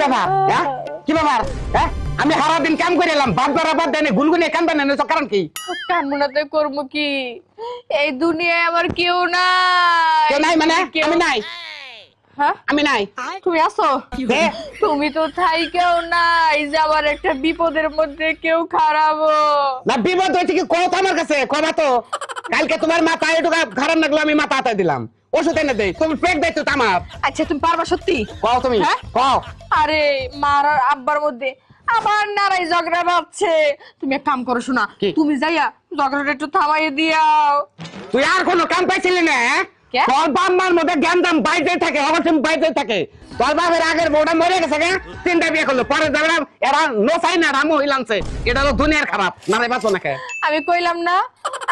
ব্যাপার হ্যাঁ কি ব্যাপার হ্যাঁ আমি সারা দিন কাম করে এলাম বাদ করা বাদ দেনে গুনগুনে কাম বানানো কারণ কি কামনাতে করবো কি এই দুনিয়ায় আমার কেউ কেউ নাই মানে আমি নাই হ্যাঁ আমি নাই তুমি আছো তুমি তো থাইকেও নাই যে আমার একটা বিপদের মধ্যে কেউ খারাপ না বিপদ হয়েছে কি কত আমার কাছে কবা তো কালকে তোমার মাথা একটু খারাপ লাগলো আমি মাথা হাতে দিলাম ওষুধ এনে দেই তুমি পেক দাইতো আমার আচ্ছা তুমি পারবা সত্যি কও তুমি কও আরে মার আর আব্বার মধ্যে আবার নারাই ঝগড়া বাজছে তুমি এক কাম করো শোনা তুমি যাইয়া ঝগড়াটা একটু থামাইয়ে দিয়াও তুই আর কোনো কাম পাইছিলি না তোর বাম্মার মধ্যে জ্ঞানদাম বাইরে থাকে অবশ্যই বাইরে থাকে তোর বাপের আগের বউটা মরে গেছে গে তিনটা বিয়ে করলো পরে যাবে এরা নো চাই না রামু হইলামছে এটা তো দুনিয়ার খারাপ নারে বাঁচো না আমি কইলাম না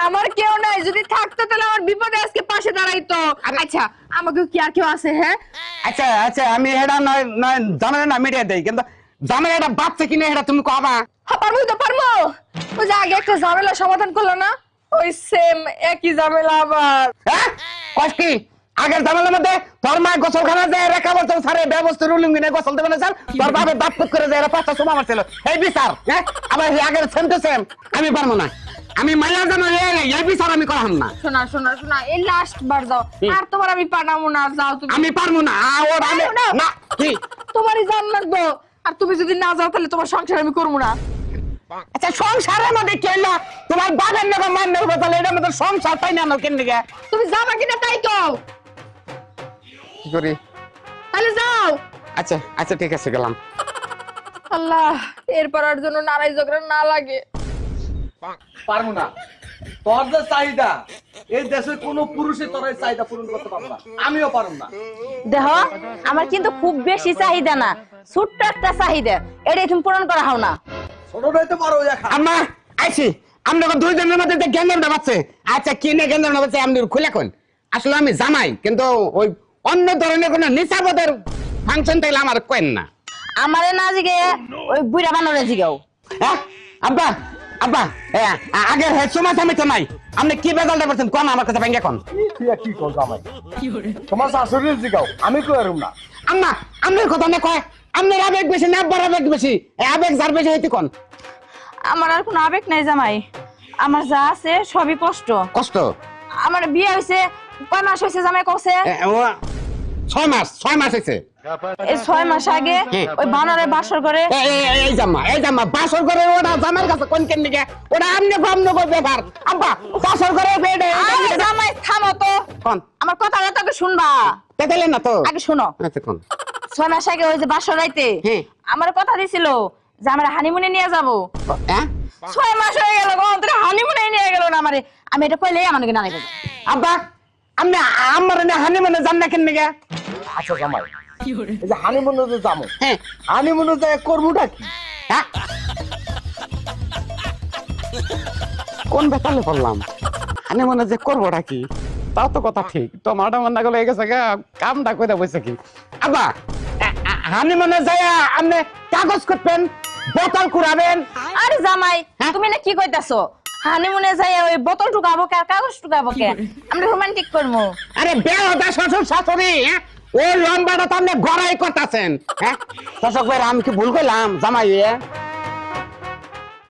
আমার কেউ নাই যদি থাকতো তাহলে আমার বিপদে আজকে পাশে দাঁড়াইতো আচ্ছা আমাকে কি আর কেউ আছে হ্যাঁ আচ্ছা আচ্ছা আমি এটা নয় নয় জানালে না মিডিয়া দেই কিন্তু ঝামেলাটা বাচ্চা কিনে এটা তুমি কবা হ্যাঁ পারবো তো পারবো ওই যে আগে একটা ঝামেলা সমাধান করলো না ওই সেম একই ঝামেলা আবার হ্যাঁ কষ্টি আগের ঝামেলার মধ্যে তোর মা গোসলখানা যায় রেখা বলছে সারে ব্যবস্থা রুলিং নিয়ে গোসল দেবে না স্যার তোর বাপে বাপ করে যায় পাঁচটা সময় আমার ছিল এই বিচার হ্যাঁ আবার আগের সেম টু সেম আমি পারবো না আমি মাইলা জানো এই বিচার আমি করলাম না শোনা শোনা শোনা এই লাস্ট বার যাও আর তোমার আমি পারবো না যাও তুমি আমি পারবো না ওর আমি না কি তোমারই জান লাগবো আর তুমি যদি না যাও তাহলে তোমার সংসার আমি করবো না আচ্ছা সংসারের মধ্যে কে না তোমার বাবার নেবা মান নেবা তাহলে এটার মধ্যে সংসার পাই না কেন দিকে তুমি যাবা কিনা তাই তো কি করি তাহলে যাও আচ্ছা আচ্ছা ঠিক আছে গেলাম আল্লাহ এরপর আর জন্য নারাই ঝগড়া না লাগে পারবো না তোর যে চাহিদা এই দেশের কোন পুরুষে তোর এই চাহিদা পূরণ করতে পারবে না আমিও পারবো না দেহ আমার কিন্তু খুব বেশি চাহিদা না ছোট্ট একটা চাহিদা এটাই তুমি পূরণ করা হও না ছোটটাই তো পারো দেখা আম্মা আইছি আমরা দুইজনের মধ্যে যে গেন্দামটা বাচ্চে আচ্ছা কি না গেন্দামটা বাচ্চে আপনি খুলে কোন আসলে আমি জামাই কিন্তু ওই অন্য ধরনের কোন নিশাবদের ফাংশন তাইলে আমার কোয়েন না আমারে না জিগে ওই বুড়া বানরে জিগাও হ্যাঁ আব্বা আব্বা আগের হে সময় আমি তো নাই আপনি কি বেজালটা করছেন কোন আমার কাছে ভেঙে কোন তুই কি কর জামাই তোমার শাশুড়ির জিগাও আমি কই আরুম না আম্মা আপনার কথা না কয় আপনার আবেগ বেশি না আব্বার আবেগ বেশি আবেগ যার বেশি হইতে কোন আমার আর কোনো আবেগ নাই জামাই আমার যা আছে সবই কষ্ট কষ্ট আমার বিয়ে হইছে কয় মাস হইছে জামাই কইছে 6 মাস হইছে এই 6 মাস আগে ওই বানরে বাসর করে এই জামা বাসর করে ওটা জামার কাছে কোন কেন দিকে ওটা আমনে ভাবনো কো ব্যাপার আব্বা বাসর করে বেডে আরে জামাই থামো তো কোন আমার কথাটা তো শুনবা তেতেলে না তো আগে শোনো আচ্ছা কোন 6 মাস আগে ওই যে বাসর রাইতে আমার কথা দিছিল যে আমরা হানিমুনে নিয়ে যাব হ্যাঁ 6 মাস হয়ে গেল গো তোরা হানিমুনে নিয়ে গেল না আমারে আমি এটা কইলেই আমাকে না নিবে আব্বা আমনে আমার না হানিমুনে যান না কেন দিকে আচ্ছা জামাই এই যে হানিমুনে যে যামু হ্যাঁ হানিমুনে যায় করবুটা কি হ্যাঁ কোন বেতালে বললাম হানিমুনে যে করবোটা কি তাও তো কথা ঠিক তো মাটা মন্না গলে গেছে কামটা কইরা বইছে কি আব্বা হানিমুনে যায় আপনি কাগজ করবেন বোতল কুড়াবেন আরে জামাই তুমি না কি কইতাছো হানিমুনে যাই ওই বোতল ঢুকাবো কে আর কাগজ ঢুকাবো কে আমরা রোমান্টিক করবো আরে বেহদা শ্বশুর শাশুড়ি ওই লম্বাটা তো আপনি গড়াই করতেছেন হ্যাঁ দর্শক ভাই আমি কি ভুল করলাম জামাই